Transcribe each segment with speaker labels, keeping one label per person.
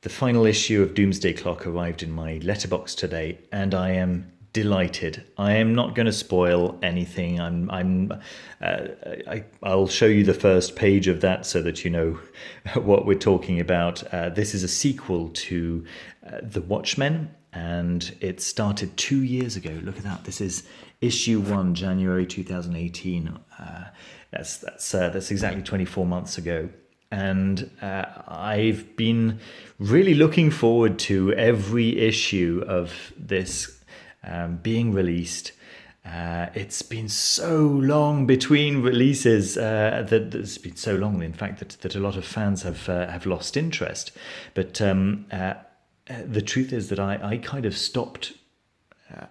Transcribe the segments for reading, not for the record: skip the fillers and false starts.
Speaker 1: The final issue of Doomsday Clock arrived in my letterbox today, and I am delighted. I am not going to spoil anything. I'll show you the first page of that so that you know what we're talking about. This is a sequel to The Watchmen, and it started 2 years ago. Look at that. This is issue 1, January 2018. That's exactly 24 months ago. And I've been really looking forward to every issue of this being released. It's been so long between releases that it's been so long, in fact, that a lot of fans have lost interest. But the truth is that I kind of stopped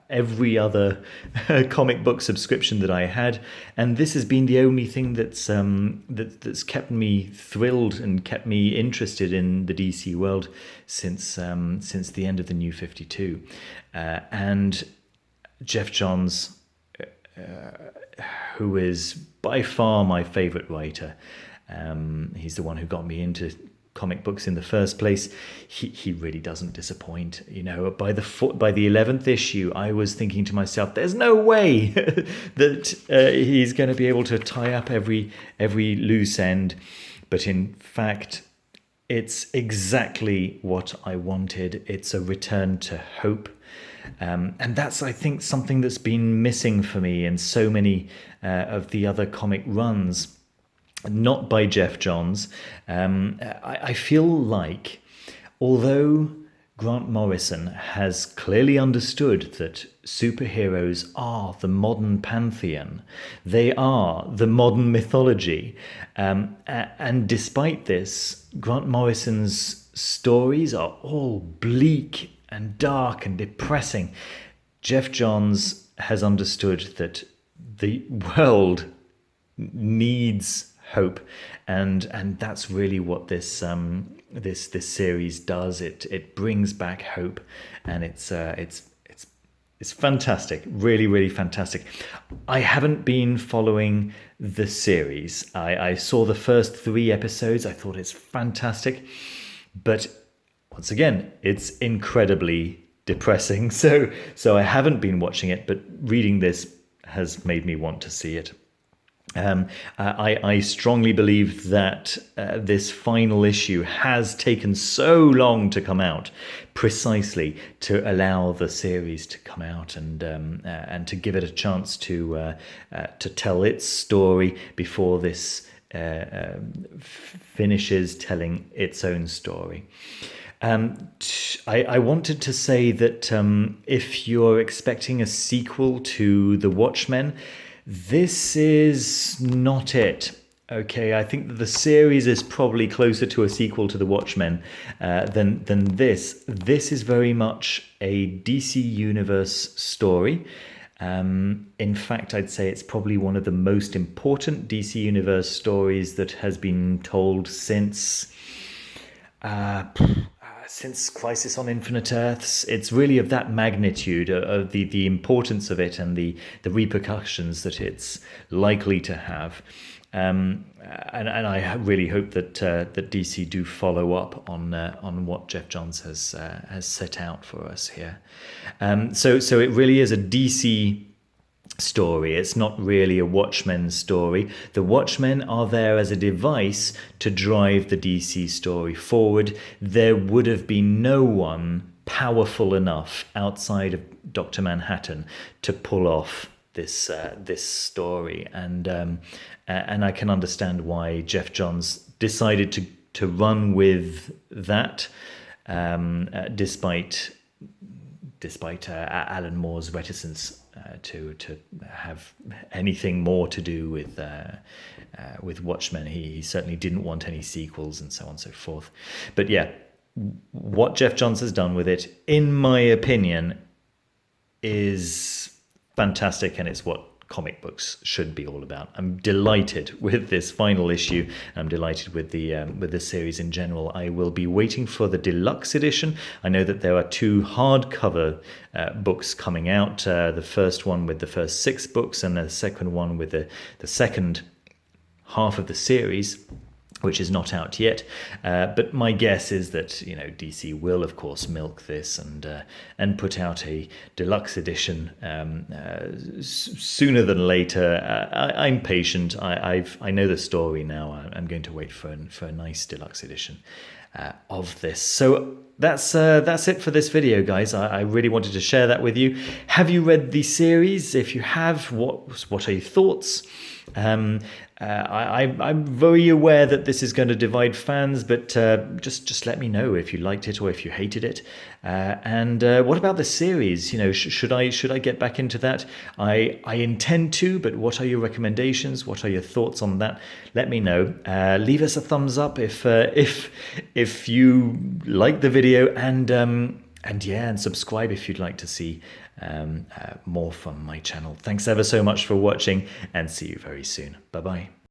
Speaker 1: every other comic book subscription that I had, and this has been the only thing that's kept me thrilled and kept me interested in the DC world since the end of the New 52. And Geoff Johns, who is by far my favorite writer, he's the one who got me into comic books in the first place. He really doesn't disappoint. You know, by the 11th issue, I was thinking to myself, "There's no way that he's going to be able to tie up every loose end." But in fact, it's exactly what I wanted. It's a return to hope. And that's, I think, something that's been missing for me in so many of the other comic runs. Not by Geoff Johns. I feel like, although Grant Morrison has clearly understood that superheroes are the modern pantheon, they are the modern mythology, and despite this, Grant Morrison's stories are all bleak and dark and depressing. Geoff Johns has understood that the world needs hope, and that's really what this series does. It brings back hope, and it's fantastic, really, really fantastic. I haven't been following the series. I saw the first 3 episodes. I thought it's fantastic, but once again, it's incredibly depressing. So I haven't been watching it, but reading this has made me want to see it. I strongly believe that this final issue has taken so long to come out, precisely to allow the series to come out and to give it a chance to tell its story before this finishes telling its own story. I wanted to say that if you're expecting a sequel to The Watchmen, this is not it. Okay, I think that the series is probably closer to a sequel to The Watchmen than this. This is very much a DC Universe story. In fact, I'd say it's probably one of the most important DC Universe stories that has been told since Crisis on Infinite Earths. It's really of that magnitude, of the importance of it and the repercussions that it's likely to have. And I really hope that DC do follow up on what Geoff Johns has set out for us here. So it really is a DC story. It's not really a Watchmen story. The Watchmen are there as a device to drive the DC story forward. There would have been no one powerful enough outside of Dr. Manhattan to pull off this story, and I can understand why Geoff Johns decided to run with that, despite Alan Moore's reticence to have anything more to do with Watchmen. He certainly didn't want any sequels and so on and so forth. But yeah, what Geoff Johns has done with it, in my opinion, is fantastic, and it's what comic books should be all about. I'm delighted with this final issue. I'm delighted with the series in general. I will be waiting for the deluxe edition. I know that there are 2 hardcover books coming out. The first one with the first 6 books, and the second one with the second half of the series. which is not out yet. But my guess is that, you know, DC will, of course, milk this and put out a deluxe edition sooner than later. I'm patient. I know the story now. I'm going to wait for a nice deluxe edition of this. So that's it for this video, guys. I really wanted to share that with you. Have you read the series? If you have, what are your thoughts? I'm very aware that this is going to divide fans, but just let me know if you liked it or if you hated it. And what about the series? You know, should I get back into that? I intend to, but what are your recommendations? What are your thoughts on that? Let me know. Leave us a thumbs up if you like the video, and subscribe if you'd like to see more from my channel. Thanks ever so much for watching, and see you very soon. Bye bye.